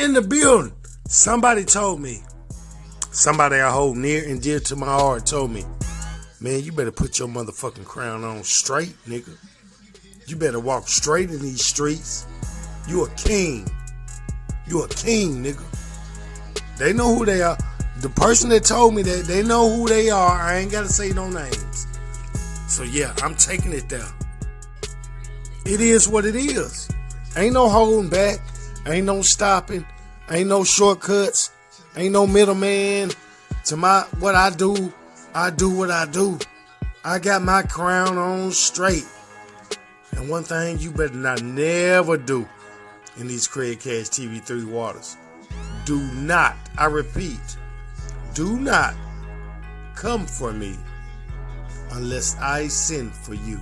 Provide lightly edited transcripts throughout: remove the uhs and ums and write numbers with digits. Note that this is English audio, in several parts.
in the building. Somebody told me, somebody I hold near and dear to my heart told me, man, you better put your motherfucking crown on straight, nigga. You better walk straight in these streets. You a king. You a king, nigga. They know who they are. The person that told me that, they know who they are. I ain't got to say no names. So yeah, I'm taking it there. It is what it is. Ain't no holding back. Ain't no stopping. Ain't no shortcuts. Ain't no middleman. To what I do what I do. I got my crown on straight. And one thing you better not never do in these Craig Cash TV3 waters. Do not, I repeat, do not come for me unless I send for you.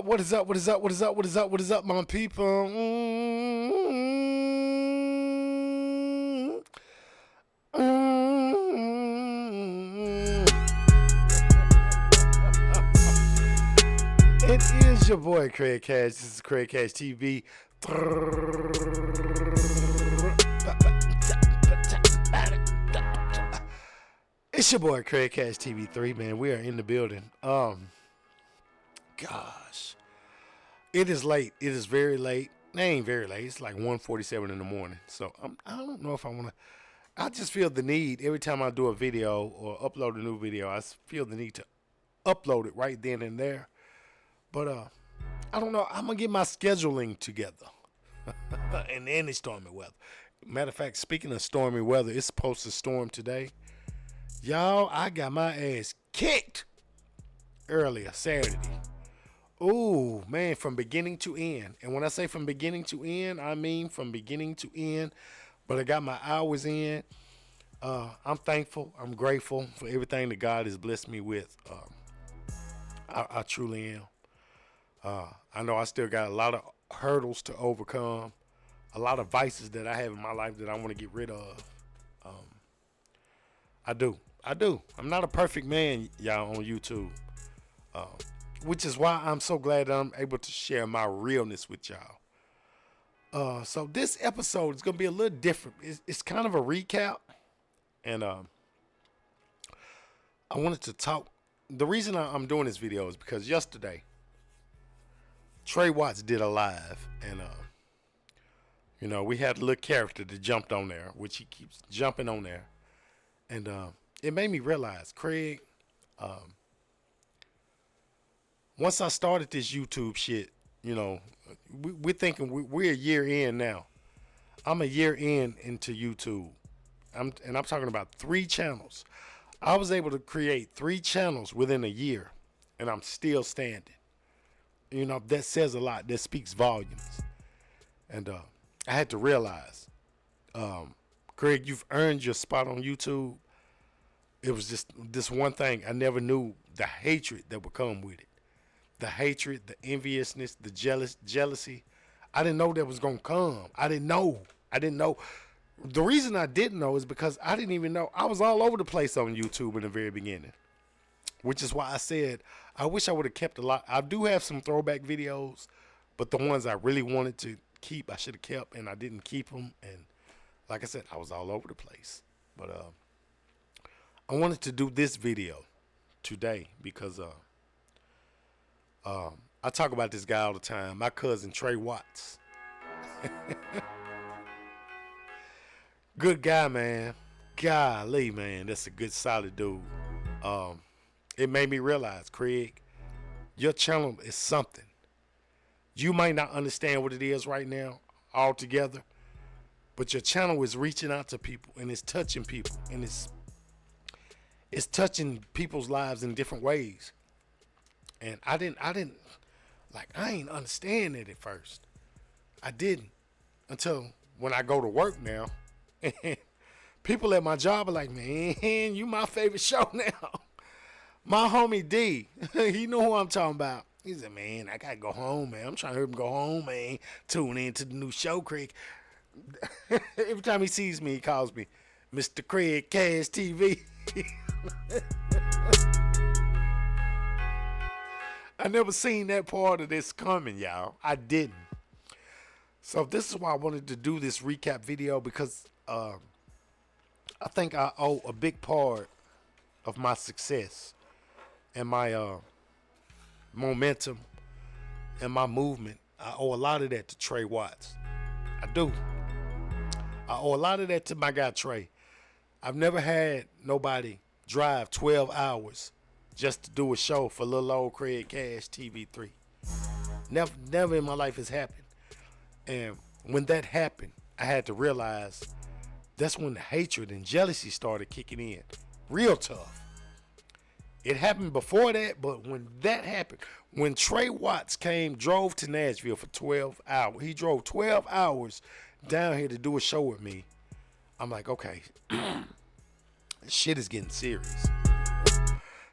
What is up, my people? It is your boy Craig Cash. This is Craig Cash TV. It's your boy Craig Cash TV3, man. We are in the building. Gosh, it is late. It is very late. It ain't very late. It's like 1:47 in the morning. So I don't know if I want to. I just feel the need every time I do a video or upload a new video. I feel the need to upload it right then and there. But I don't know. I'm gonna get my scheduling together, and then it's stormy weather. Matter of fact, speaking of stormy weather, it's supposed to storm today. Y'all, I got my ass kicked earlier Saturday. Ooh, man, from beginning to end. And when I say from beginning to end, I mean from beginning to end. But I got my hours in. I'm thankful. I'm grateful for everything that God has blessed me with. I truly am. I know I still got a lot of hurdles to overcome. A lot of vices that I have in my life that I want to get rid of. I do. I'm not a perfect man, y'all, on YouTube. Which is why I'm so glad that I'm able to share my realness with y'all. So this episode is going to be a little different. It's kind of a recap. And I wanted to talk. The reason I'm doing this video is because yesterday, Trey Watts did a live. And, we had a little character that jumped on there, which he keeps jumping on there. And it made me realize, Craig, once I started this YouTube shit, we're thinking we're a year in now. I'm a year into YouTube. I'm talking about 3 channels. I was able to create 3 channels within a year, and I'm still standing. That says a lot. That speaks volumes. And I had to realize, Craig, you've earned your spot on YouTube. It was just this one thing. I never knew the hatred that would come with it. The hatred, the enviousness, the jealousy. I didn't know that was going to come. I didn't know. The reason I didn't know is because I didn't even know. I was all over the place on YouTube in the very beginning, which is why I said I wish I would have kept a lot. I do have some throwback videos, but the ones I really wanted to keep, I should have kept, and I didn't keep them. And like I said, I was all over the place. But I wanted to do this video today because I talk about this guy all the time. My cousin, Trey Watts. Good guy, man. Golly, man. That's a good, solid dude. It made me realize, Craig, your channel is something. You might not understand what it is right now altogether, but your channel is reaching out to people, and it's touching people, and it's touching people's lives in different ways. And I ain't understand it at first. I didn't until when I go to work now. And people at my job are like, man, you my favorite show now. My homie D, he know who I'm talking about. He said, man, I gotta go home, man. I'm trying to help him go home, man. Tune in to the new show, Craig. Every time he sees me, he calls me Mr. Craig Cash TV. I never seen that part of this coming, y'all. I didn't. So this is why I wanted to do this recap video, because I think I owe a big part of my success and my momentum and my movement. I owe a lot of that to Trey Watts. I do. I owe a lot of that to my guy Trey. I've never had nobody drive 12 hours just to do a show for little old Craig Cash TV3. Never in my life has happened. And when that happened, I had to realize that's when the hatred and jealousy started kicking in. Real tough. It happened before that, but when that happened, when Trey Watts drove to Nashville for 12 hours, he drove 12 hours down here to do a show with me. I'm like, okay, shit is getting serious.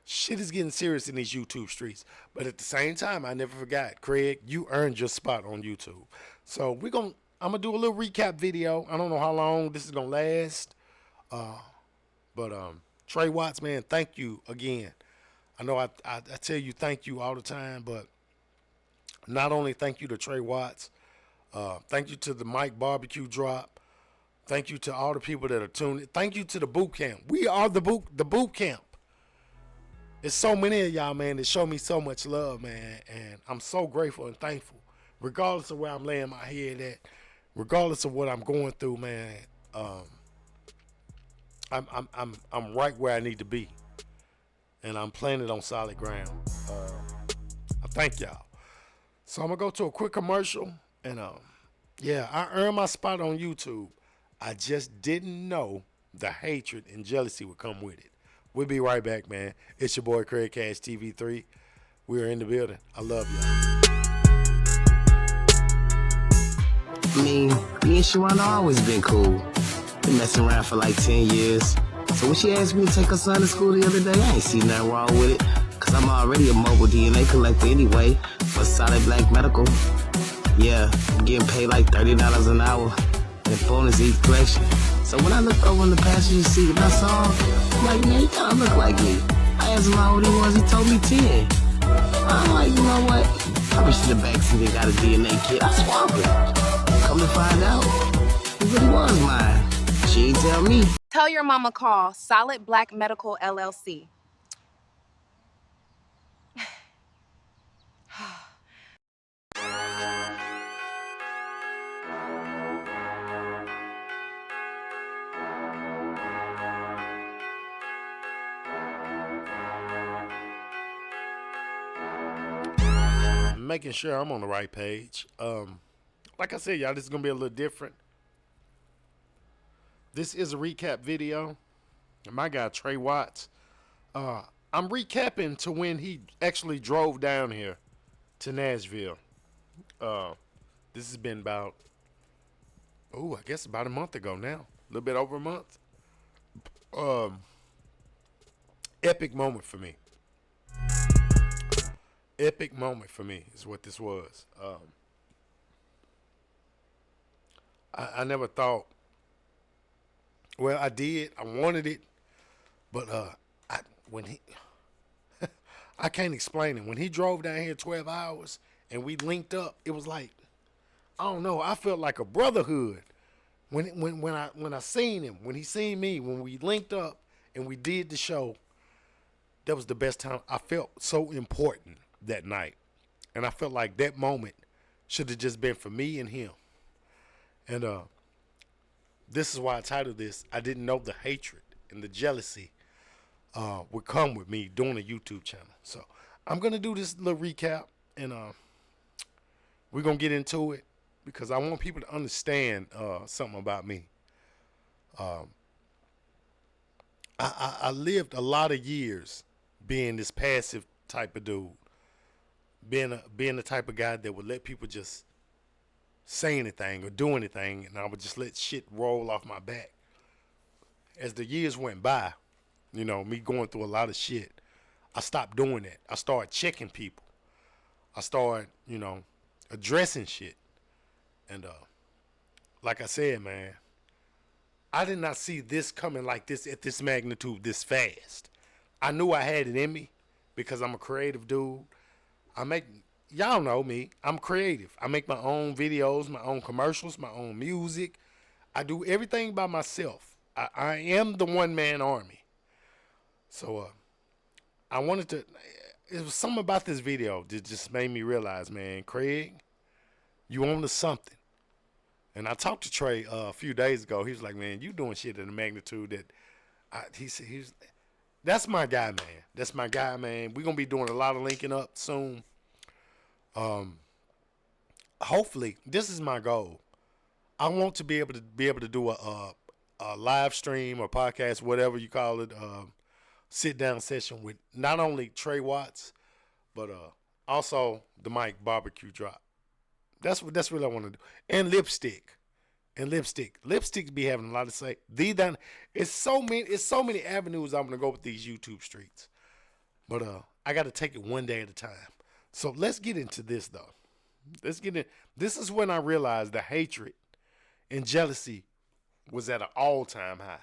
Shit is getting serious in these YouTube streets. But at the same time, I never forgot, Craig, you earned your spot on YouTube. So I'm gonna do a little recap video. I don't know how long this is gonna last. But Trey Watts, man, thank you again. I know I tell you thank you all the time, but not only thank you to Trey Watts, thank you to the Mike Barbecue Drop. Thank you to all the people that are tuned in. Thank you to the boot camp. We are the boot camp. There's so many of y'all, man, that show me so much love, man, and I'm so grateful and thankful. Regardless of where I'm laying my head at, regardless of what I'm going through, man, I'm right where I need to be, and I'm planted on solid ground. I thank y'all. So I'm gonna go to a quick commercial, and yeah, I earned my spot on YouTube. I just didn't know the hatred and jealousy would come with it. We'll be right back, man. It's your boy Craig Cash TV3. We're in the building. I love y'all. I mean, me and Sharonda always been cool. Been messing around for like 10 years. So when she asked me to take her son to school the other day, I ain't see nothing wrong with it. Cause I'm already a mobile DNA collector anyway for Solid Black Medical. Yeah, I'm getting paid like $30 an hour and bonus each collection. So when I looked over in the passenger seat and I saw him, I'm like, man, he kinda look like me. I asked him how old he was, he told me 10. I'm like, you know what? I wish in the backseat they got a DNA kit. I swapped it. Come to find out, he really was mine. She ain't tell me. Tell your mama call Solid Black Medical LLC. Making sure I'm on the right page. Like I said, y'all, this is gonna be a little different. This is a recap video. My guy Trey Watts. I'm recapping to when he actually drove down here to Nashville. This has been about, I guess about a month ago now. A little bit over a month. Epic moment for me. Epic moment for me is what this was. I never thought, well, I did. I wanted it. But I can't explain it. When he drove down here 12 hours and we linked up, it was like, I don't know, I felt like a brotherhood. When I seen him, when he seen me, when we linked up and we did the show, that was the best time. I felt so important that night. And I felt like that moment should have just been for me and him. And this is why I titled this, I didn't know the hatred and the jealousy would come with me doing a YouTube channel. So I'm going to do this little recap, and we're going to get into it because I want people to understand something about me. I lived a lot of years being this passive type of dude. Being the type of guy that would let people just say anything or do anything, and I would just let shit roll off my back. As the years went by, me going through a lot of shit, I stopped doing that. I started checking people. I started, addressing shit. And like I said, man, I did not see this coming like this at this magnitude this fast. I knew I had it in me because I'm a creative dude. I make y'all know me. I'm creative. I make my own videos, my own commercials, my own music. I do everything by myself. I am the one man army. So I wanted to. It was something about this video that just made me realize, man, Craig, you on to something. And I talked to Trey a few days ago. He was like, man, you doing shit in a magnitude that he said that's my guy, man. That's my guy, man. We're gonna be doing a lot of linking up soon. Hopefully, this is my goal. I want to be able to do a live stream or podcast, whatever you call it, sit down session with not only Trey Watts, but also the Mike Barbecue Drop. That's what I want to do. And lipstick. Lipstick be having a lot to say. It's so many avenues I'm gonna go with these YouTube streets. But I gotta take it one day at a time. So let's get into this though. This is when I realized the hatred and jealousy was at an all-time high.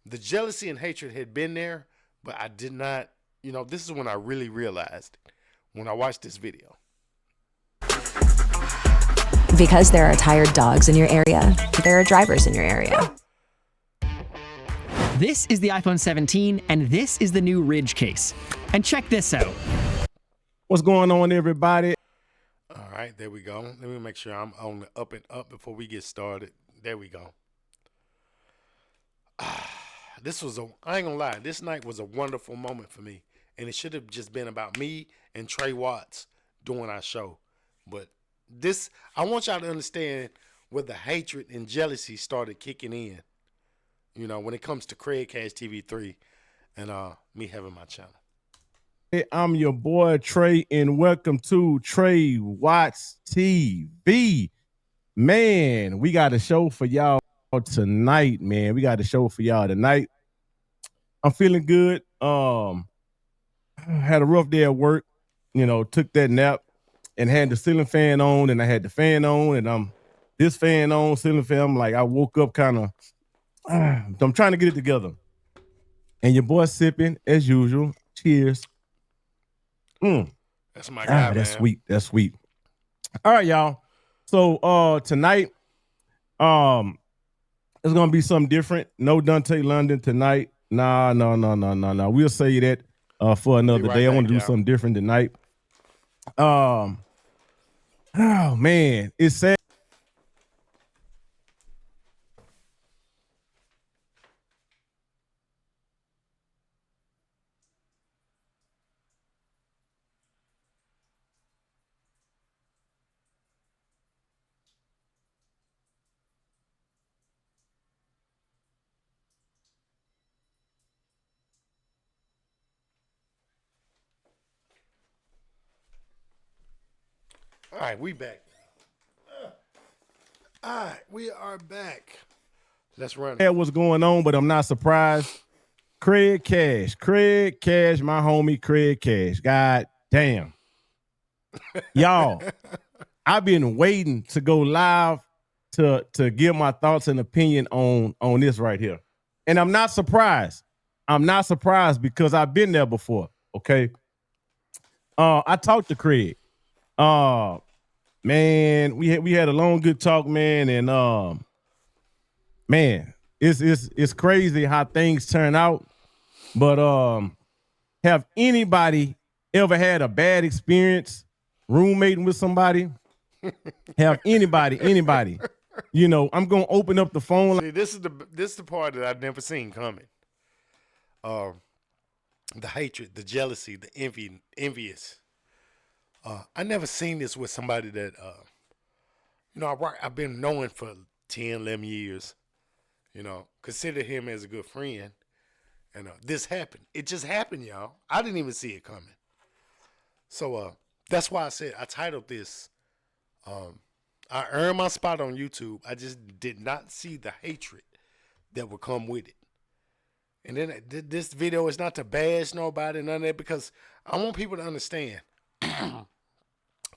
The jealousy and hatred had been there, but I did not, this is when I really realized it, when I watched this video. Because there are tired dogs in your area, there are drivers in your area. This is the iPhone 17, and this is the new Ridge case. And check this out. What's going on, everybody? All right, there we go. Let me make sure I'm on the up and up before we get started. There we go. I ain't gonna lie, this night was a wonderful moment for me. And it should have just been about me and Trey Watts doing our show. But I want y'all to understand where the hatred and jealousy started kicking in. When it comes to Craig Cash TV 3 and me having my channel. Hey, I'm your boy Trey, and welcome to Trey Watts TV. Man, we got a show for y'all tonight, man. I'm feeling good. Had a rough day at work. Took that nap and had the ceiling fan on, and I had the fan on, and this fan on, ceiling fan. I'm like, I woke up kind of. I'm trying to get it together, and your boy sipping as usual. Cheers. That's my guy, That's man. sweet. That's sweet. All right, y'all. So tonight, it's gonna be something different. No Dante London tonight. Nah. We'll say that for another day. I want to do something different tonight. Oh man, it's sad. All right, we back. All right, we are back. Let's run it. What's going on, but I'm not surprised. Craig Cash, my homie Craig Cash. God damn. Y'all, I've been waiting to go live to give my thoughts and opinion on this right here. And I'm not surprised. Because I've been there before, okay? I talked to Craig. Man, we had a long good talk, man, and man, it's crazy how things turn out. But have anybody ever had a bad experience roommating with somebody? Have anybody? I'm gonna open up the phone. See, this is the part that I've never seen coming. The hatred, the jealousy, the envious. I never seen this with somebody that, I've been knowing for 10, 11 years, consider him as a good friend. And this happened. It just happened, y'all. I didn't even see it coming. So that's why I said I titled this, I earned my spot on YouTube. I just did not see the hatred that would come with it. And then this video is not to bash nobody, none of that, because I want people to understand.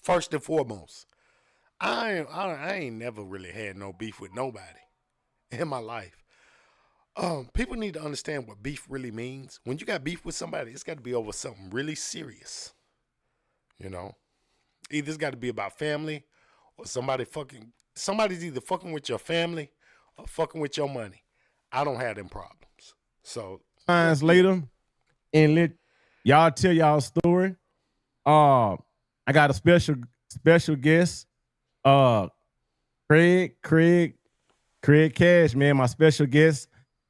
First and foremost, I ain't never really had no beef with nobody in my life. People need to understand what beef really means. When you got beef with somebody, it's got to be over something really serious. You know, either it's got to be about family, or somebody's either fucking with your family or fucking with your money. I don't have them problems. So Times later, and let y'all tell y'all story. I got a special guest. Craig Cash, man, my special guest.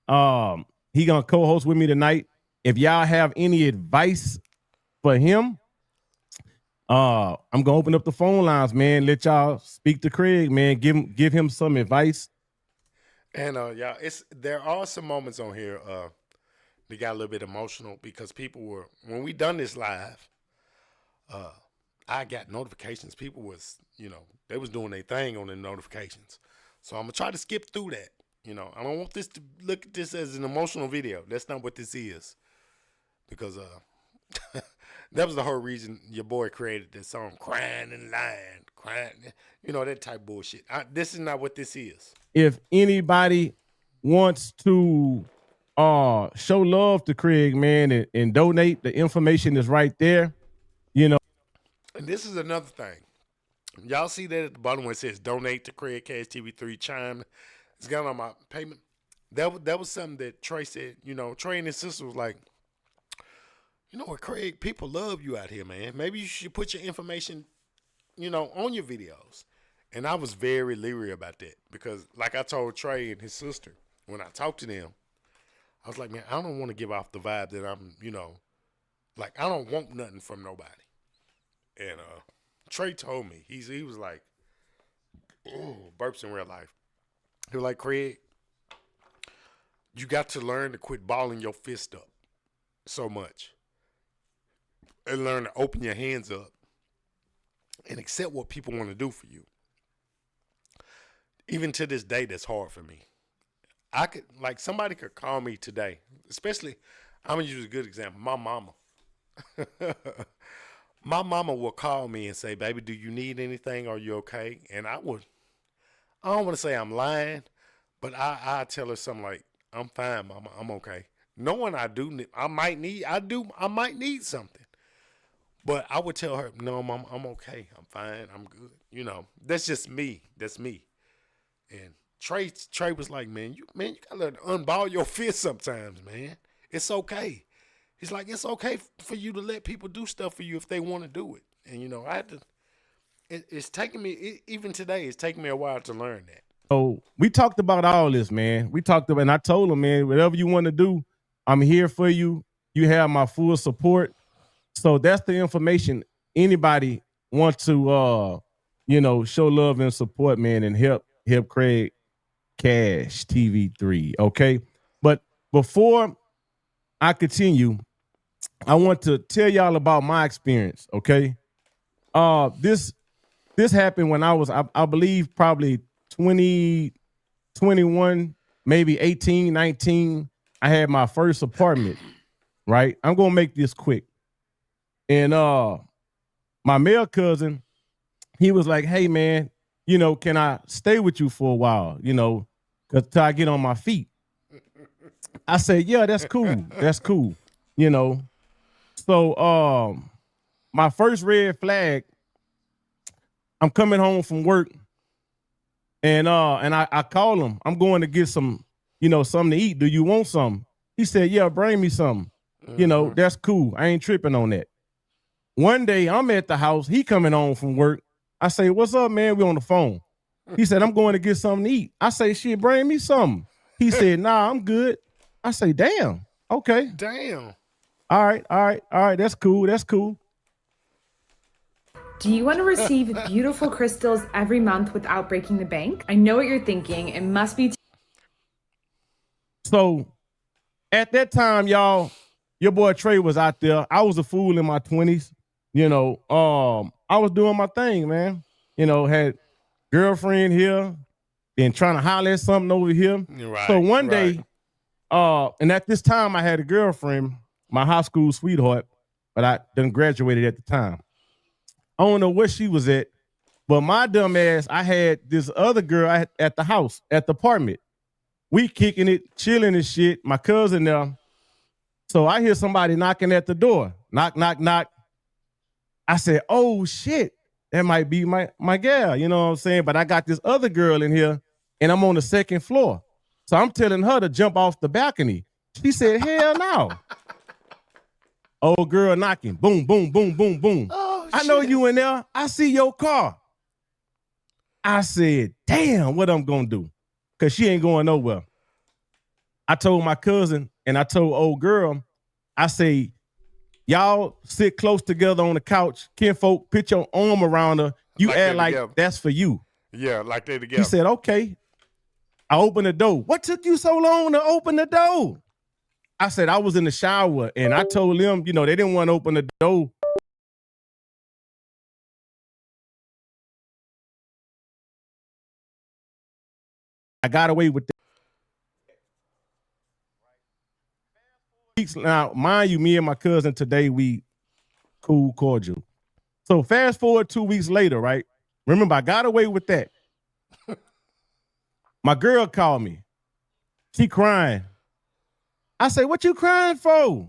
He gonna co-host with me tonight. If y'all have any advice for him, I'm gonna open up the phone lines, man. Let y'all speak to Craig, man. Give him some advice. And yeah, there are some moments on here that got a little bit emotional because people were, when we done this live, I got notifications. People was, they was doing their thing on the notifications. So I'm gonna try to skip through that. I don't want this to look at this as an emotional video. That's not what this is. Because that was the whole reason your boy created this song, Crying and Lying, Crying, that type of bullshit. This is not what this is. If anybody wants to show love to Craig, man, and donate, the information is right there. And this is another thing. Y'all see that at the bottom where it says donate to Craig Cash TV3 chime. It's got on my payment. That was something that Trey said. Trey and his sister was like, you know what, Craig, people love you out here, man. Maybe you should put your information, on your videos. And I was very leery about that because, like I told Trey and his sister, when I talked to them, I was like, man, I don't want to give off the vibe that I'm, like I don't want nothing from nobody. And Trey told me, he was like, oh, burps in real life. He was like, Craig, you got to learn to quit balling your fist up so much. And learn to open your hands up and accept what people want to do for you. Even to this day, that's hard for me. Somebody could call me today, especially, I'm going to use a good example, my mama. My mama will call me and say, baby, do you need anything? Are you okay? And I don't want to say I'm lying, but I tell her something like, I'm fine, mama, I'm okay. Knowing I might need something. But I would tell her, no, mom, I'm okay. I'm fine. I'm good. That's just me. That's me. And Trey was like, man, you gotta unball your fist sometimes, man. It's okay. He's like, it's okay for you to let people do stuff for you if they want to do it. And I had to. It's taking me even today. It's taking me a while to learn that. So we talked about all this, man. And I told him, man, whatever you want to do, I'm here for you. You have my full support. So that's the information. Anybody want to, show love and support, man, and help Craig Cash TV3. Okay. But before I continue, I want to tell y'all about my experience. Okay. This happened when I was, I believe, probably 20, 21, maybe 18, 19. I had my first apartment, right? I'm going to make this quick. And my male cousin, he was like, hey, man, can I stay with you for a while, because till I get on my feet. I said, yeah, that's cool. That's cool. So my first red flag, I'm coming home from work and I call him. I'm going to get some, something to eat. Do you want something? He said, yeah, bring me something. That's cool. I ain't tripping on that. One day I'm at the house. He coming home from work. I say, what's up, man? We on the phone. He said, I'm going to get something to eat. I say, shit, bring me something. He said, nah, I'm good. I say, damn. Okay. Damn. All right. That's cool. Do you want to receive beautiful crystals every month without breaking the bank? I know what you're thinking. It must be. So at that time, y'all, your boy Trey was out there. I was a fool in my 20s. I was doing my thing, man. Had girlfriend here, then trying to holler at something over here. Right, so one day, and at this time I had a girlfriend, my high school sweetheart, but I done graduated at the time. I don't know where she was at, but my dumb ass, I had this other girl at the house, at the apartment. We kicking it, chilling and shit. My cousin there. So I hear somebody knocking at the door. Knock, knock, knock. I said, oh shit, that might be my gal, you know what I'm saying? But I got this other girl in here and I'm on the second floor. So I'm telling her to jump off the balcony. She said, hell no. Old girl knocking. Boom, boom, boom, boom, boom. Oh, I know shit. you in there. I see your car. I said, damn, what I'm going to do? Because she ain't going nowhere. I told my cousin and I told old girl, I say, y'all sit close together on the couch. Kinfolk, put your arm around her. You Like act they like together. that's for you. Yeah, like they together. He said, okay. I opened the door. What took you so long to open the door? I said, I was in the shower and I told them, you know, they didn't want to open the door. I got away with that. Now, mind you, me and my cousin today, we cool, cordial. So fast forward 2 weeks later, right? Remember, I got away with that. My girl called me. She crying. I say, what you crying for?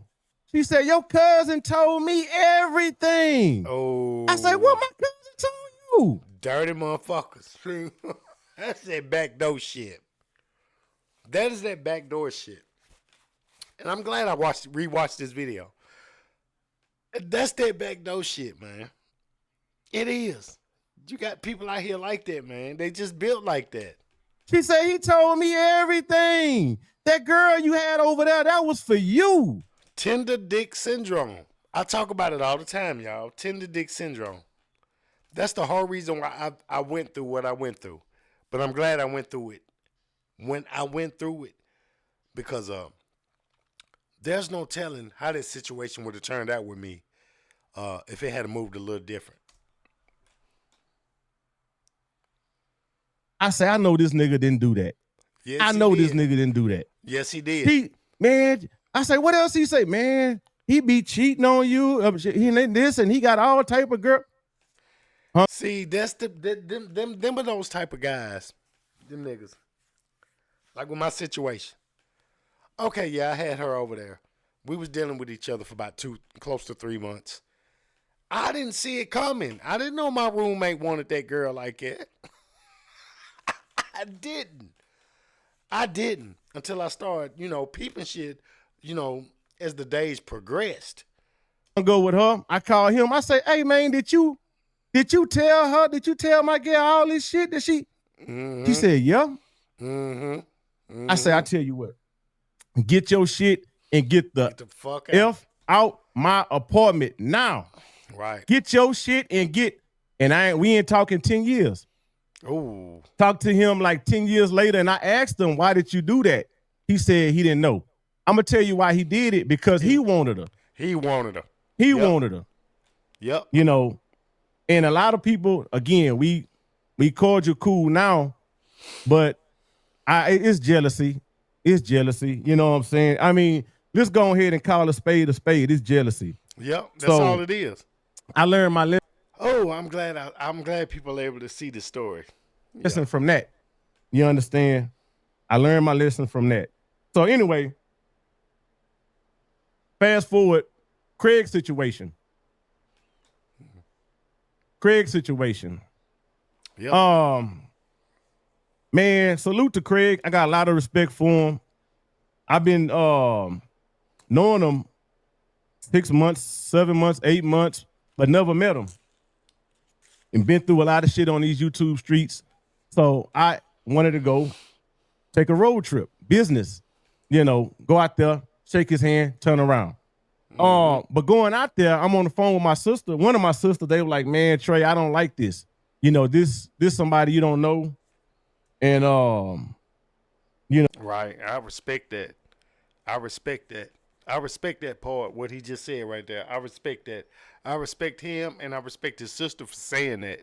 She said, your cousin told me everything. Oh. I said, what my cousin told you? Dirty motherfuckers. That's that backdoor shit. That is that backdoor shit. And I'm glad I rewatched this video. That's that backdoor shit, man. It is. You got people out here like that, man. They just built like that. She said, he told me everything. That girl you had over there, that was for you. Tender dick syndrome. I talk about it all the time, y'all. Tender dick syndrome. That's the whole reason why I went through what I went through. But I'm glad I went through it. When I went through it, because there's no telling how this situation would have turned out with me if it had moved a little different. I say, I know this nigga didn't do that. Yes, I he know did. this nigga didn't do that. Yes, he did. Man, I say, what else he say? Man, he be cheating on you. He this and he got all type of girl. See, that's them are those type of guys. Them niggas. Like with my situation. Okay, yeah, I had her over there. We was dealing with each other for about close to 3 months. I didn't see it coming. I didn't know my roommate wanted that girl like that. I didn't until I started, peeping shit, as the days progressed. I go with her. I call him. I say, hey man, did you tell her? Did you tell my girl all this shit that she? Mm-hmm. She said, yeah. Mm-hmm. Mm-hmm. I say, I tell you what, get your shit and get the fuck out. F out my apartment now. Right. Get your shit and we ain't talking 10 years. Ooh. Talked to him like 10 years later, and I asked him, why did you do that? He said he didn't know. I'm going to tell you why he did it, because he wanted her. He wanted her. He wanted her. Yep. And a lot of people, again, we cordial cool now, but it's jealousy. It's jealousy. You know what I'm saying? I mean, let's go ahead and call a spade a spade. It's jealousy. Yep. That's all it is. I learned my lesson. Oh, I'm glad people are able to see the story. Lesson from that. You understand? I learned my lesson from that. So anyway, fast forward, Craig's situation. Yep. Man, salute to Craig. I got a lot of respect for him. I've been knowing him 6 months, 7 months, 8 months, but never met him. And been through a lot of shit on these YouTube streets. So I wanted to go take a road trip, business, go out there, shake his hand, turn around. Mm-hmm. But going out there, I'm on the phone with my sister. One of my sisters, they were like, man, Trey, I don't like this. This somebody you don't know. And, Right. I respect that. I respect that part, what he just said right there. I respect that. I respect him, and I respect his sister for saying that.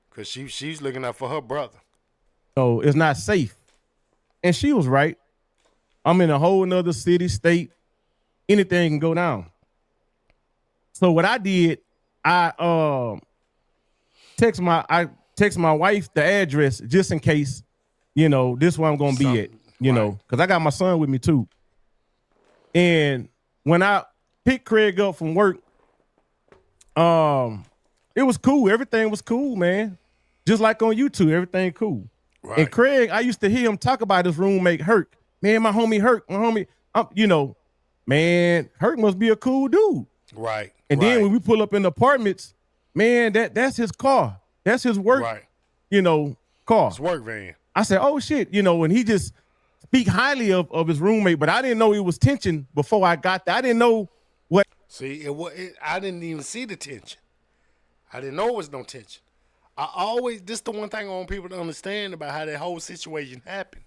Because she's looking out for her brother. So it's not safe. And she was right. I'm in a whole nother city, state. Anything can go down. So what I did, I text my wife the address just in case, this where I'm gonna be at, right. because I got my son with me too. And when I picked Craig up from work, it was cool. Everything was cool, man. Just like on YouTube, everything cool. Right. And Craig, I used to hear him talk about his roommate Herc. Man, my homie Herc, man, Herc must be a cool dude. Right. And then when we pull up in the apartments, man, that's his car. That's his work, car. It's work van. I said, oh shit, and he just speak highly of his roommate, but I didn't know it was tension before I got there. I didn't know what. See, I didn't even see the tension. I didn't know it was no tension. This is the one thing I want people to understand about how that whole situation happened.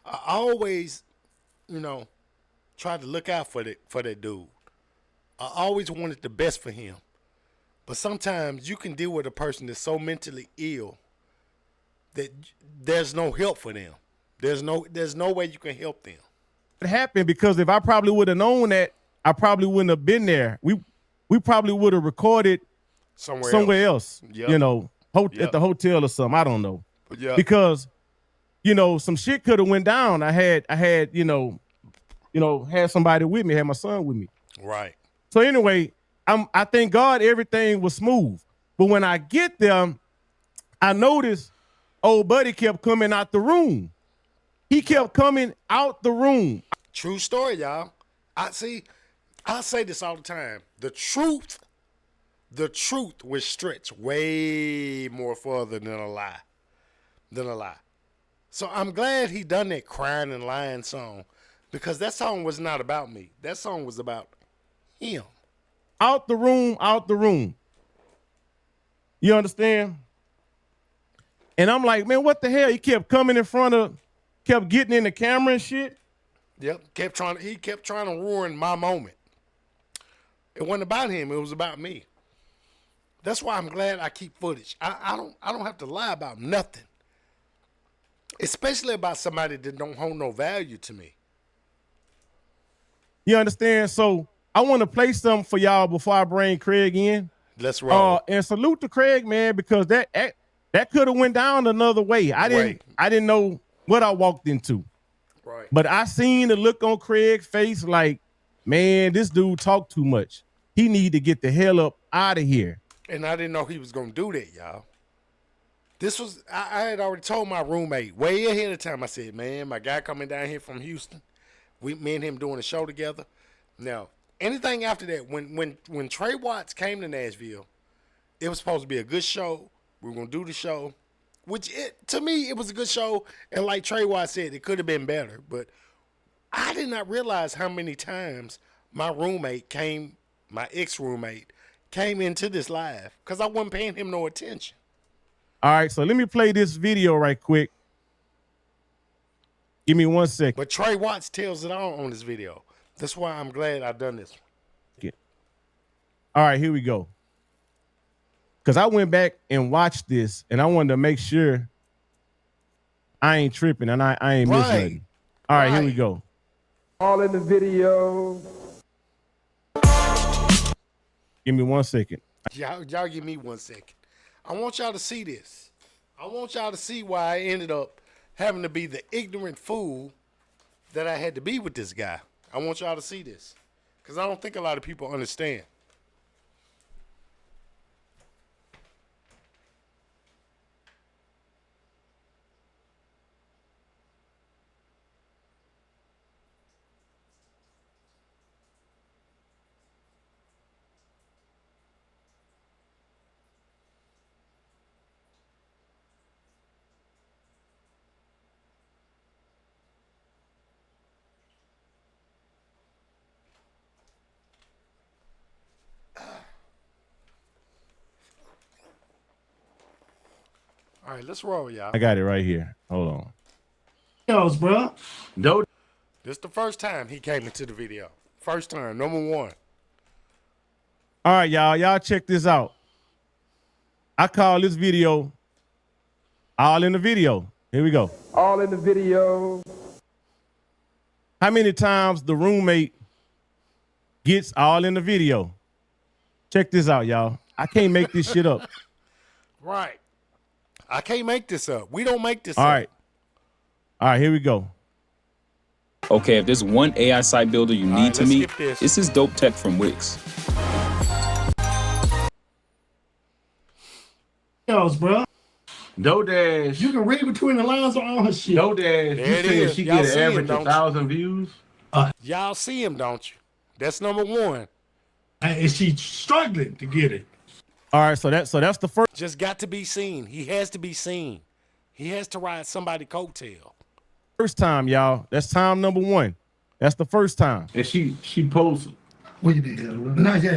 I always, tried to look out for that dude. I always wanted the best for him. But sometimes you can deal with a person that's so mentally ill that there's no help for them. There's no way you can help them. It happened because if I probably would have known that, I probably wouldn't have been there. We probably would have recorded somewhere else. Yep. At the hotel or something. I don't know. Yep. Because some shit could have went down. I had had somebody with me, had my son with me. Right. So anyway, I thank God everything was smooth. But when I get there, I noticed old buddy kept coming out the room. He kept coming out the room. True story, y'all. I say this all the time. The truth will stretch way more further than a lie. So I'm glad he done that crying and lying song, because that song was not about me. That song was about him. Out the room. You understand? And I'm like, man, what the hell? He kept coming in kept getting in the camera and shit. Yep. He kept trying to ruin my moment. It wasn't about him, it was about me. That's why I'm glad I keep footage. I don't have to lie about nothing. Especially about somebody that don't hold no value to me. You understand? So I want to play something for y'all before I bring Craig in. Let's roll. And salute to Craig, man, because that could have went down another way. I didn't know what I walked into. Right. But I seen the look on Craig's face like, man, this dude talk too much. He need to get the hell up out of here. And I didn't know he was going to do that, y'all. I had already told my roommate way ahead of time. I said, man, my guy coming down here from Houston. Me and him doing a show together. Now, anything after that, when Trey Watts came to Nashville, it was supposed to be a good show. We were going to do the show, to me, it was a good show. And like Trey Watts said, it could have been better. But I did not realize how many times my ex-roommate came into this live because I wasn't paying him no attention. All right, so let me play this video right quick. Give me 1 second. But Trey Watts tells it all on this video. That's why I'm glad I done this one. All right, here we go. Because I went back and watched this, and I wanted to make sure I ain't tripping and I ain't missing nothing. All right, here we go. All in the video. Give me 1 second. Y'all give me 1 second. I want y'all to see this. I want y'all to see why I ended up having to be the ignorant fool that I had to be with this guy. I want y'all to see this because I don't think a lot of people understand. All right, let's roll, y'all. I got it right here. Hold on. Yo, bro. No. This is the first time he came into the video. First time, number one. All right, y'all. Y'all check this out. I call this video All in the Video. Here we go. All in the video. How many times the roommate gets all in the video? Check this out, y'all. I can't make this shit up. Right. I can't make this up. We don't make this All up. right. All right, here we go. Okay, if there's one AI site builder you need to let's meet, skip this. it's this dope tech from Wix. Bro. DoorDash. You can read between the lines on all her shit. DoorDash. There You it said is. she Y'all get see an it, average don't of you? 1,000 views. Y'all see him, don't you? That's number one. And she's struggling to get it. All right, so that's the first. Just got to be seen. He has to be seen. He has to ride somebody's coattail. First time, y'all. That's time number 1. That's the first time. And she posts. What you did? Not yet.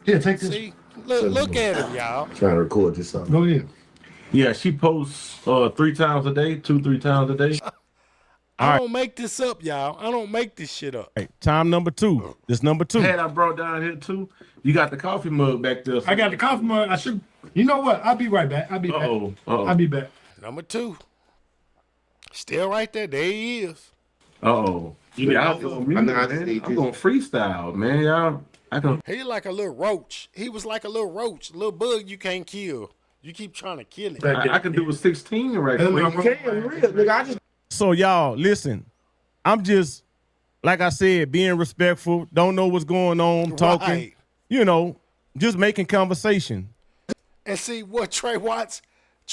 Here, take this. See? Look at him, y'all. Trying to record this something. Go ahead. Yeah, she posts 3 times a day, 2-3 times a day. I don't make this up, y'all. I don't make this shit up. Right, time number 2. This number 2. Had I brought down here too. You got the coffee mug back there. I got the coffee mug. I should. You know what? I'll be right back. I'll be back. I'll be back. Number 2. Still right there. There he is. I'm going freestyle, man. Y'all. He like a little roach. He was like a little roach, a little bug you can't kill. You keep trying to kill it. I can do a 16 right quick. So y'all, listen. I'm just, like I said, being respectful. Don't know what's going on. Talking. Right. You know, just making conversation. And see what Trey Watts,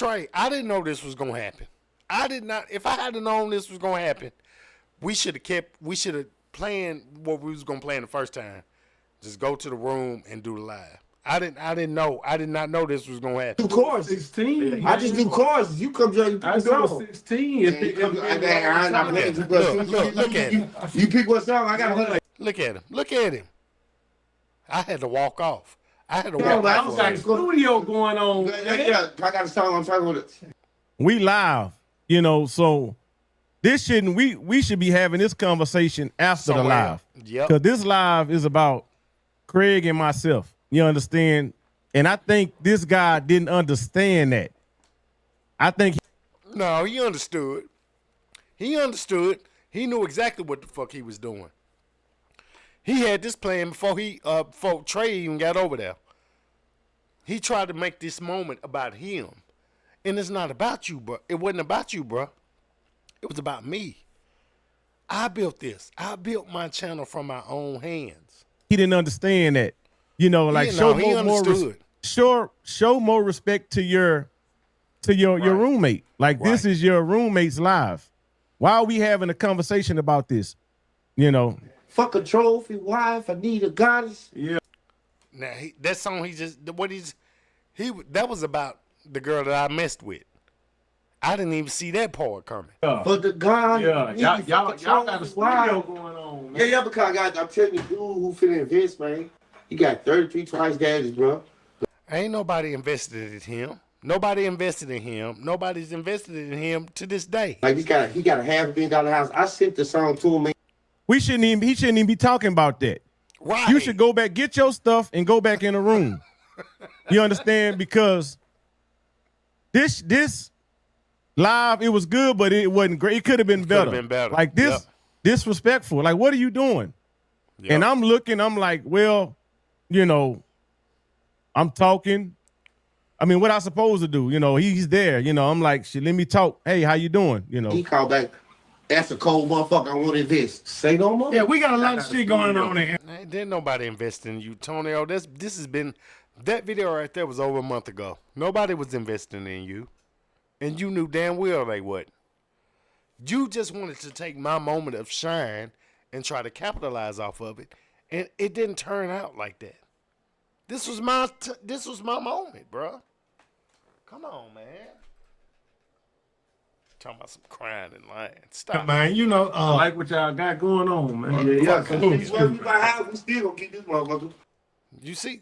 I didn't know this was gonna happen. I did not. If I had known this was gonna happen, we should have planned what we was gonna plan the first time. Just go to the room and do the live. I didn't know. I did not know this was gonna happen. Do chorus. 16. I just do chorus. You come join. You pick I a do song. 16. Look at him. You pick what song? I got to Look at him. Look at him. I had to walk off. I had to No, walk but off. I'm for a sorry. minute. Studio going on. Yeah, I got a song. I'm talking with it. We live, you know, so this shouldn't we should be having this conversation after the Somewhere. live. Yep. Because this live is about Craig and myself. You understand? And I think this guy didn't understand that. I think No, he understood. He understood. He knew exactly what the fuck he was doing. He had this plan before Trey even got over there. He tried to make this moment about him. And it's not about you, bro. It wasn't about you, bro. It was about me. I built this. I built my channel from my own hands. he didn't understand that. You know, like He show understood. show more respect to your roommate. Like this is your roommate's live. Why are we having a conversation about this? You know. Fuck a trophy wife. I need a goddess. Yeah. Now that song that was about the girl that I messed with. I didn't even see that part coming. For the God. Yeah, y'all got a studio going on, man. Yeah, because I'm telling you, dude who finna invest, man. He got 33 twice daddies, bro. Ain't nobody invested in him. Nobody invested in him. Nobody's invested in him to this day. Like he got a $500 million house. I sent the song to him, man. He shouldn't even be talking about that. Right. You should go back, get your stuff, and go back in the room. You understand? Because this live, it was good, but it wasn't great. It could have been better. Like this, disrespectful. Like, what are you doing? Yep. And I'm looking, I'm like, well, you know, I'm talking. I mean, what I supposed to do? You know, he's there. You know, I'm like, shit, let me talk. Hey, how you doing? You know. He called back. That's a cold motherfucker. I want to invest. Say no more. Yeah, we got a lot of shit going on there. Didn't nobody invest in you, Tonio. This has been, that video right there was over a month ago. Nobody was investing in you. And you knew damn well they wouldn't. You just wanted to take my moment of shine and try to capitalize off of it. And it didn't turn out like that. This was my moment, bro. Come on, man. Talking about some crying and lying. Stop. Man, you know, I like what y'all got going on, man. Yeah, because we buy house, we still gonna keep this motherfucker. You see,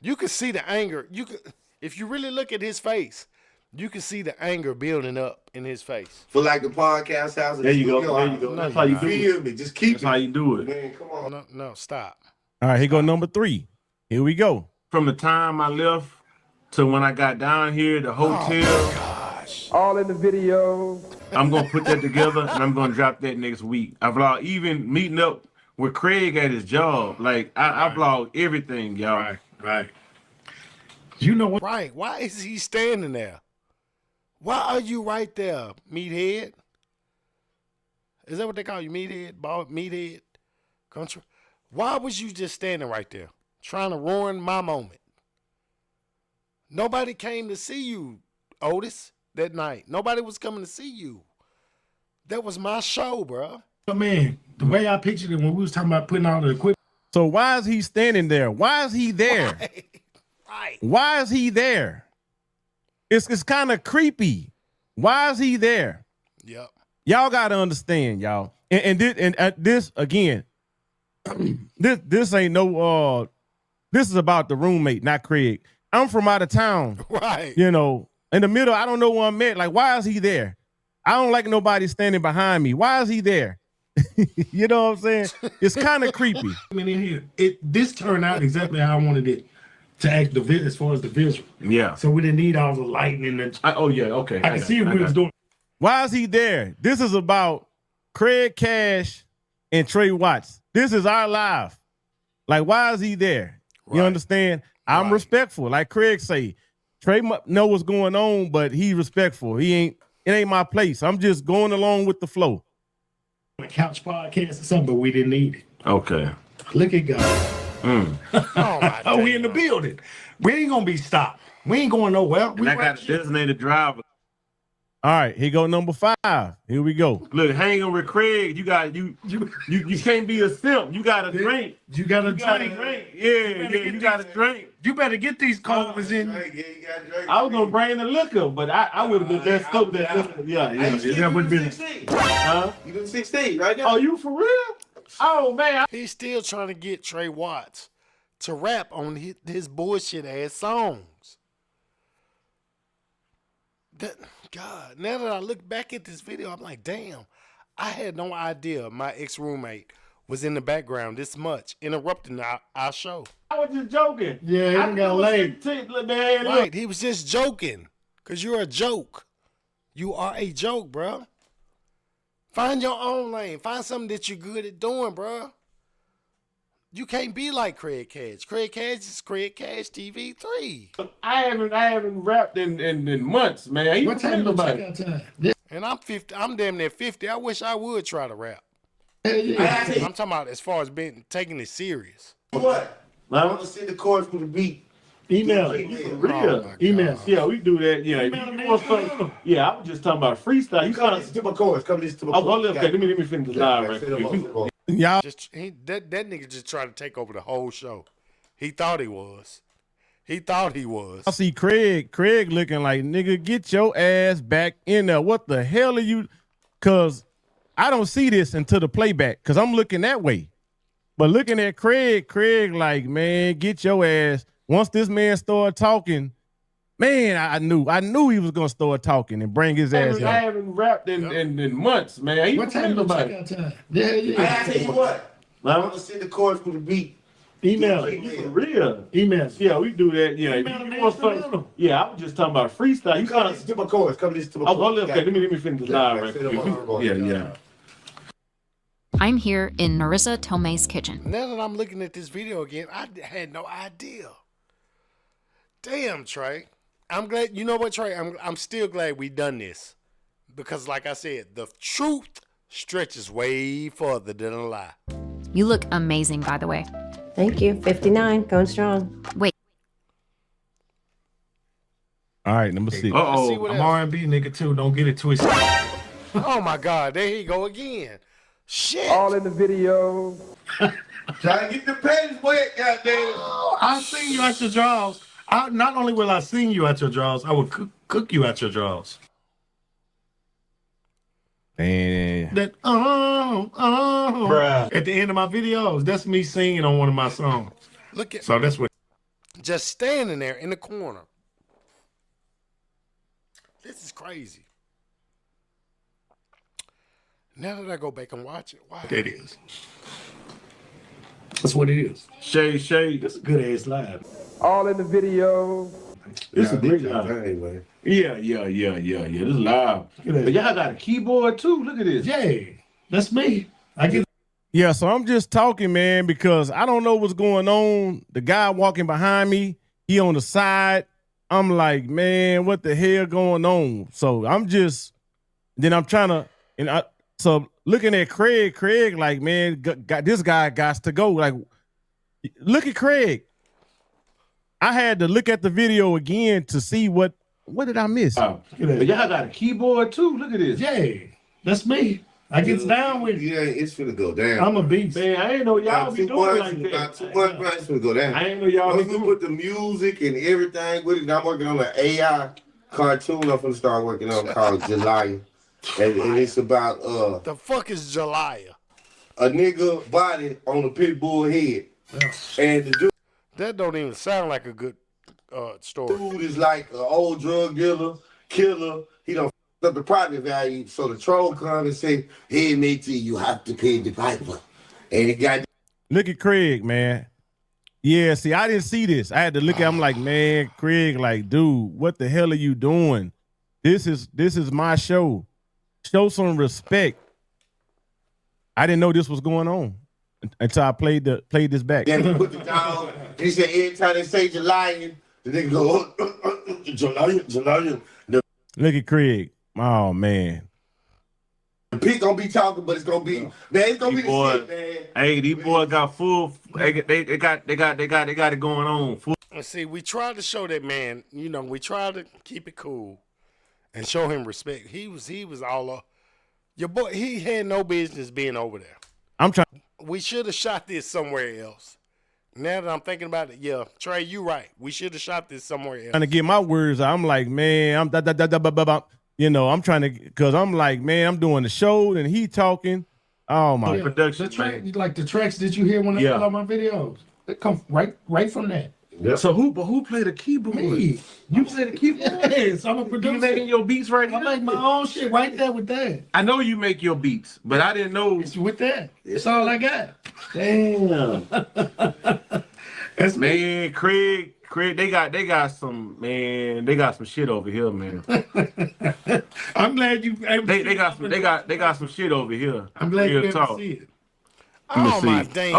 you can see the anger. If you really look at his face, you can see the anger building up in his face. For like the podcast house. There you go. There you go. That's how you do feel me. Just keep That's how you do it. Man, come on. No, stop. All right, here go number 3. Here we go. From the time I left to when I got down here, the hotel. All in the video. I'm gonna put that together and I'm gonna drop that next week. I've even meeting up with Craig at his job. Like I vlog everything, y'all. Right. You know what? Right. Why is he standing there? Why are you right there, meathead? Is that what they call you, meathead? Meathead? Country? Why was you just standing right there, trying to ruin my moment? Nobody came to see you, Otis, that night. Nobody was coming to see you. That was my show, bro. But man, the way I pictured it when we was talking about putting all the equipment. So why is he standing there? Why is he there? Right. Why is he there? It's kind of creepy. Why is he there? Yep. Y'all got to understand, y'all. And this again, this ain't no this is about the roommate, not Craig. I'm from out of town. Right. You know, in the middle, I don't know where I'm at. Like, why is he there? I don't like nobody standing behind me. Why is he there? You know what I'm saying? It's kind of creepy. I mean, in here, this turned out exactly how I wanted it to act as far as the visual. Yeah. So we didn't need all the lighting and oh yeah, okay. I can see what we was doing. Why is he there? This is about Craig Cash and Trey Watts. This is our life. Like, why is he there? Right. You understand? I'm respectful. Like Craig say, Trey know what's going on, but he respectful. It ain't my place. I'm just going along with the flow. A couch podcast or something, but we didn't need it. Okay. Look at God. Oh, we in the building. We ain't gonna be stopped. We ain't going nowhere. And I got a designated driver. All right, here go number 5. Here we go. Look, hanging with Craig, you can't be a simp. You gotta drink. You gotta drink. Yeah, you gotta drink. You better get these covers in. I was gonna bring the liquor, but I would have been that stoked that liquor. Yeah. That would have been. Huh? You been 16 right now? Oh, you for real? Oh man, he's still trying to get Trey Watts to rap on his bullshit ass songs. God, now that I look back at this video, I'm like, damn, I had no idea my ex-roommate was in the background this much, interrupting our show. I was just joking. Yeah, he got laid. Right, he was just joking, because you're a joke. You are a joke, bro. Find your own lane. Find something that you're good at doing, bro. You can't be like Craig Cash. Craig Cash is Craig Cash TV 3. I haven't rapped in months, man. What time about it? And I'm 50. I'm damn near 50. I wish I would try to rap. Yeah. I'm talking about as far as taking it serious. What? I want to see the chords for the beat. Email it. Real. Email. Yeah, we do that. Yeah. Yeah, I was just talking about freestyle. You come listen to my chords. Come listen to my chords. Okay, let me finish the live right quick. Y'all, that nigga just tried to take over the whole show. He thought he was. I see Craig looking like, nigga, get your ass back in there. What the hell are you? Because I don't see this until the playback because I'm looking that way. But looking at Craig like, man, get your ass. Once this man started talking, man, I knew he was going to start talking and bring his ass I haven't rapped in months, man. What time about it? I tell you what. I want to see the chords for the beat. Email it. For real. Email. Yeah, we do that. Yeah. Yeah, I was just talking about freestyle. You come listen to my chords. Come listen to my chords. Okay, let me finish the live right quick. Yeah. I'm here in Marissa Tomei's kitchen. Now that I'm looking at this video again, I had no idea. Damn, Trey. I'm glad. You know what, Trey? I'm still glad we done this. Because like I said, the truth stretches way further than a lie. You look amazing, by the way. Thank you. 59, going strong. Wait. All right, number 6. I'm R&B nigga too. Don't get it twisted. Oh my God, there he go again. Shit. All in the video. Try to get the pants wet, goddamn. I seen you at your draws. Not only will I sing you at your draws, I will cook you at your draws. Man. That bruh. At the end of my videos, that's me singing on one of my songs. Look at so that's what. Just standing there in the corner. This is crazy. Now that I go back and watch it, wow. That is. That's what it is. Shay. That's a good ass live. All in the video. It's a great live. Anyway. Yeah. This is live. But y'all got a keyboard too. Look at this. Yeah, that's me. I get. Yeah, so I'm just talking, man, because I don't know what's going on. The guy walking behind me, he on the side. I'm like, man, what the hell going on? So I'm trying to, so looking at Craig, like, man, this guy got to go. Like, look at Craig. I had to look at the video again to see what did I miss? Oh, y'all got a keyboard too. Look at this. Yeah, that's me. I gets down with it. Yeah, it's finna go down. I'm a beast. Man, I ain't know y'all be doing like that. About 2 months, man, it's finna go down. I ain't know y'all Once we put the music and everything with it, I'm working on an AI cartoon I'm finna start working on called Jalaya. And it's about the fuck is Jalaya? A nigga body on a pit bull head. And the dude, that don't even sound like a good story. Dude is like an old drug dealer, killer. He don't up the property value, so the troll come and say, "Hey, matey, you have to pay the piper." And it got. Look at Craig, man. Yeah, see, I didn't see this. I had to look at him like, man, Craig, like, dude, what the hell are you doing? This is my show. Show some respect. I didn't know this was going on until I played this back. Then he put the dog. He said every time they say Jalaya, the nigga go, Jalaya. Look at Craig. Oh man. The pig gonna be talking, but it's gonna be man. It's gonna be the shit, man. Hey, these boys got full. They got it going on. Full. See, we tried to show that man. You know, we tried to keep it cool and show him respect. He was all up. Your boy, he had no business being over there. I'm trying. We should have shot this somewhere else. Now that I'm thinking about it, yeah, Trey, you right. We should have shot this somewhere else. Trying to get my words out. I'm like, man, I'm trying to, because I'm like, man, I'm doing the show and he talking. Oh my. Yeah, production. The track, like the tracks that you hear when I put out my videos, they come right from that. Yep. So who played the keyboard? Me. You play the keyboard? Yes, I'm a producer. You making your beats right now? I make my own shit right there with that. I know you make your beats, but I didn't know. It's with that. It's all I got. Damn. That's man, Craig, they got some shit over here, man. I'm glad you. They got some shit over here. I'm glad you able to see it. Oh my dang!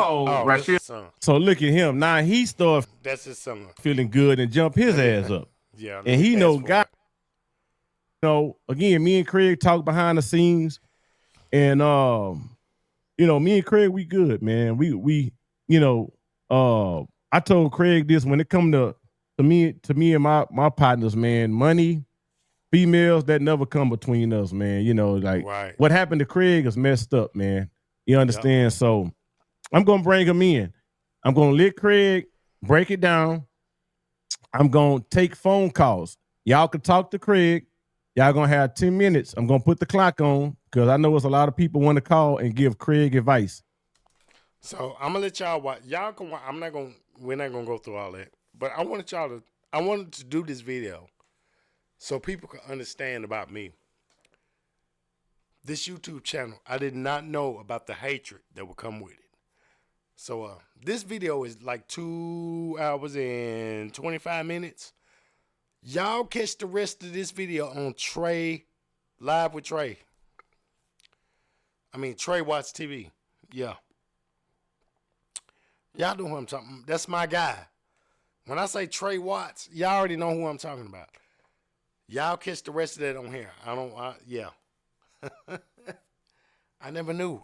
Right here. So look at him now. He started. That's his son. Feeling good and jump his ass up. Yeah, and he know God. Again, me and Craig talk behind the scenes, and me and Craig, we good, man. We I told Craig this when it come to me and my partners, man. Money, females, that never come between us, man. What happened to Craig is messed up, man. You understand? Yep. So I'm gonna bring him in. I'm gonna let Craig break it down. I'm gonna take phone calls. Y'all can talk to Craig. Y'all gonna have 10 minutes. I'm gonna put the clock on because I know it's a lot of people want to call and give Craig advice. So I'm gonna let y'all watch. Y'all can watch. We're not gonna go through all that. But I wanted to do this video so people can understand about me. This YouTube channel, I did not know about the hatred that would come with it. So this video is like 2 hours and 25 minutes. Y'all catch the rest of this video on Trey, Live with Trey. Trey Watts TV. Yeah. Y'all know who I'm talking about. That's my guy. When I say Trey Watts, y'all already know who I'm talking about. Y'all catch the rest of that on here. Yeah. I never knew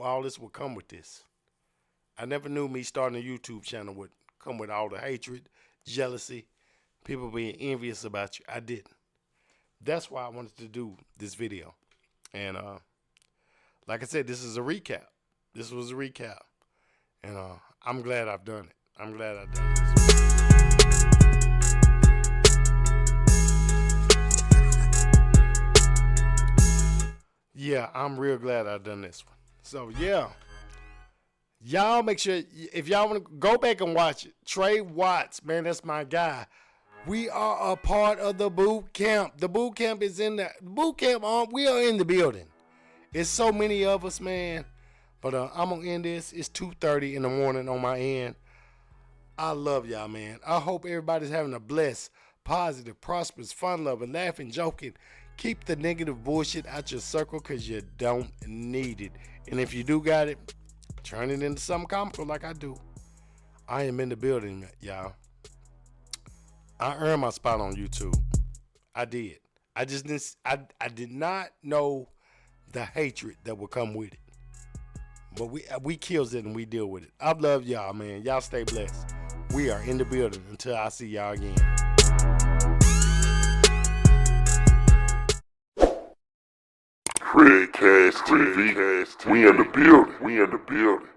all this would come with this. I never knew me starting a YouTube channel would come with all the hatred, jealousy, people being envious about you. I didn't. That's why I wanted to do this video. And like I said, this is a recap. This was a recap. And I'm glad I've done it. I'm glad I've done this. Yeah, I'm real glad I've done this one. So, yeah. Y'all make sure, if y'all want to go back and watch it. Trey Watts, man, that's my guy. We are a part of the boot camp. The boot camp is in the boot camp. We are in the building. It's so many of us, man. But I'm going to end this. It's 2:30 in the morning on my end. I love y'all, man. I hope everybody's having a blessed, positive, prosperous, fun-loving, laughing, joking. Keep the negative bullshit out your circle because you don't need it. And if you do got it, turn it into something comical like I do. I am in the building, y'all. I earned my spot on YouTube. I did. I just didn't. I did not know the hatred that would come with it. But we kills it and we deal with it. I love y'all, man. Y'all stay blessed. We are in the building until I see y'all again. Craig Cash TV. We in the building.